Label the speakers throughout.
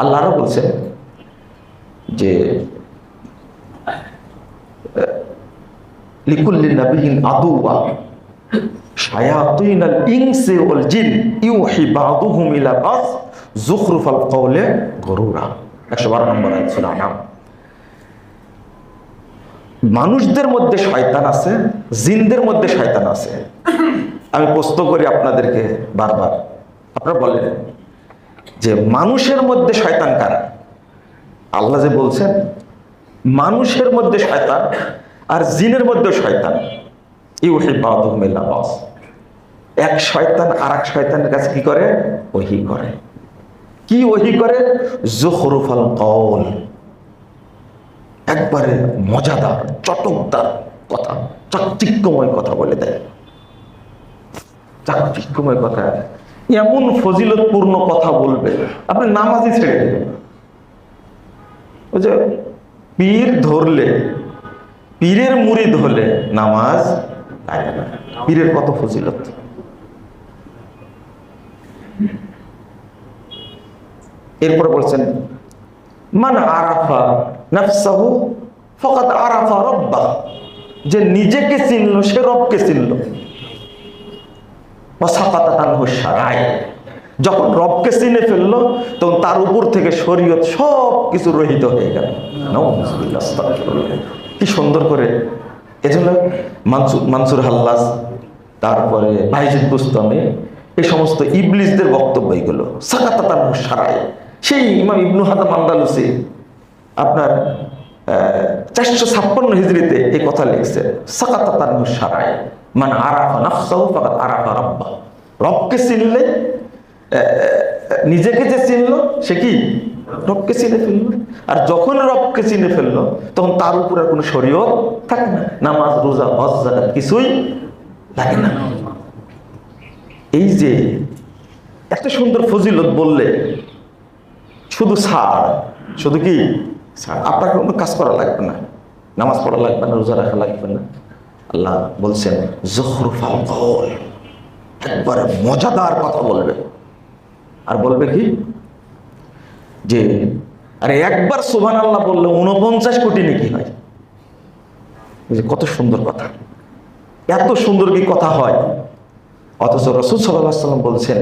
Speaker 1: আল্লাহ আরো বলছেন যে লিকুল্লি নাবিয়্যিন আদুওয়া শায়াতিনাল ইনসি ওয়াল জিন ইউহি বা'দুহুম ইলা বা'দ যুখরুফাল কওলি গুরুরা। 112 নম্বর আয়াত সূরা আনাম। মানুষদের মধ্যে শয়তান আছে, জিনদের মধ্যে শয়তান আছে। আমি প্রশ্ন করি আপনাদেরকে বারবার, আপনারা বলেন যে মানুষের মধ্যে শয়তান কারা? আল্লাহ যে বলছেন মানুষের মধ্যে শয়তান আর জিনের মধ্যে শয়তান। ইউহি বা'দুহুম ইলা বা'দ, এক শয়তান আর এক শয়তানের কাছে কি করে? ওহী করে। কি ওহী করে? যুখরুফাল কওল, একবারে মজাদার চটকদার কথা, চাকচিক্যময় কথা বলে দেয়। চাকচিক্যময় কথা, এমন ফজিলতপূর্ণ কথা বলবে আপনি নামাজই ছেড়ে দেবেন। ওই যে পীর ধরলে, পীরের মুরিদ হলে নামাজ লাগে না। পীরের কত ফজিলত। এরপর বলছেন মান আরাফা নাফসাহু ফাকাদ আরাফা রাব্বাহ, যে নিজেকে চিনল সে রবকে চিনল। ওয়া সাকাতাত আনহু শারাই, যখন রবকে চিনে ফেললো তখন তার উপর থেকে শরীয়ত সব কিছু রহিত হয়ে গেল। নাউযুবিল্লাহ, আস্তাগফিরুল্লাহ। কি সুন্দর করে। এজন্য মানসুর হাল্লাজ, তারপরে বাইজিদ বুস্তামি, এই সমস্ত ইবলিসদের বক্তব্য এইগুলো। সাকাতাত আনহু শারাই, সেই ইমাম ইবনু হাজাম আন্দালুসি আপনার 456 হিজরিতে এই কথা লিখছে, সাকাতাত আনহু শারাই মান আরাফা নাফসাহু ফাকাদ আরাফা রাব্বাহ। রবকে চিনলে, নিজেকে যে চিনলো সে কি রবকে চিনে ফেললো। আর যখন রবকে চিনে ফেললো তখন তার উপরে কোনো শরীয়ত থাকে না, নামাজ রোজা হজ যাকাত কিছুই লাগে না। এই যে এত সুন্দর ফজিলত বললে, শুধু ছাড়, শুধু কি ছাড়, আপনার কোনো কাজ করা লাগবে না, নামাজ পড়া লাগবে না, রোজা রাখা লাগবে না। আল্লাহ বলছেন যুখরুফাল কওল, একবারে মজাদার কথা বলবে। আর বলবে কি যে আরে একবার সুবহানাল্লাহ বললে 49 কোটি নেকি হয়। কত সুন্দর কথা, এত সুন্দর কি কথা হয়। অথচ রাসূল সাল্লাল্লাহু আলাইহি ওয়াসাল্লাম বলছেন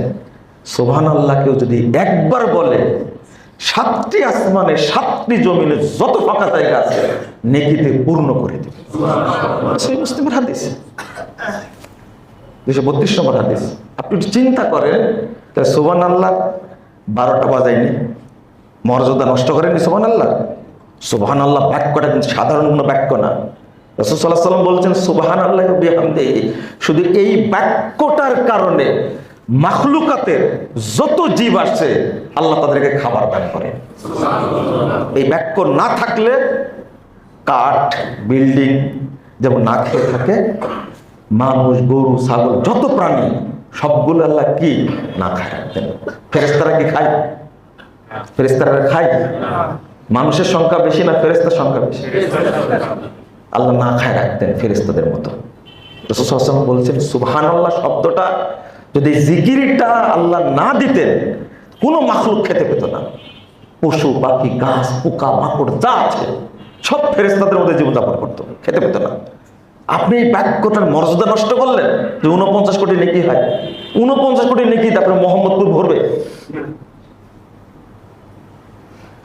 Speaker 1: সুবহানাল্লাহ কেউ যদি একবার বলে 7টি আসমানে 7টি জমিনে যত ফাঁকা জায়গা আছে নেকিতে পূর্ণ করে দেবে। সহিহ মুসলিমের হাদিস, 232 নম্বর হাদিস। আপনি চিন্তা করেন, তাহলে সুবহানাল্লাহ 12টা বাজায়নি, মর্যাদা নষ্ট করেনি সুবহানাল্লাহ। সুবহানাল্লাহ বাক্যটা কিন্তু সাধারণ কোনো বাক্য না। রাসূল সাল্লাল্লাহু আলাইহি ওয়াসাল্লাম বলছেন সুবহানাল্লাহি ওয়া বিহামদিহি, শুধু এই বাক্যটার কারণে মাখলুকাতের যত জীব আসছে আল্লাহ তাদেরকে খাবার দান করে। এই বাক্য না থাকলে কাঠ, বিল্ডিং যেমন না খেয়ে থাকে, মানুষ, গরু, ছাগল, যত প্রাণী সবগুলো আল্লাহ কি না খায় রাখতেন। ফেরেশতারা কি খায়? ফেরেশতারা খায়? মানুষের সংখ্যা বেশি না ফেরেশতার সংখ্যা বেশি? আল্লাহ না খায় রাখতেন ফেরেশতাদের মতো। রাসূল সাল্লাল্লাহু আলাইহি ওয়াসাল্লাম বলছেন সুবহানাল্লাহ শব্দটা যদি জিকিরটা আল্লাহ না দিতেন কোনো মাখলুক খেতে পেত না। পশু পাখি, গাছ, পোকা মাকড় যা আছে সব ফেরেশতাদের মধ্যে জীবনযাপন করতো, খেতে পেত না। আপনি এই বাক্যটার মর্যাদা নষ্ট করলেন যে 49 কোটি নেকি হয়। 49 কোটি নেকি তারপরে মোহাম্মদপুর ভরবে।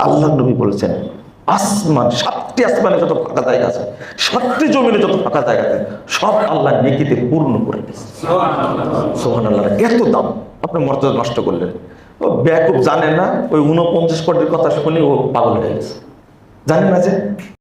Speaker 1: আল্লাহ নবী বলেছেন আসমান, 7টি আসমানে যত ফাঁকা জায়গা আছে, 7টি জমিনে যত ফাঁকা জায়গা আছে সব আল্লাহ নেকিতে পূর্ণ করে দিয়েছে। সুবহানাল্লাহ, এত দাম, আপনি মর্যাদা নষ্ট করলেন। ও বেয়াকুব জানে না, ওই 49 কোটির কথা শুনে ও পাগল হয়ে গেছে, জানে না যে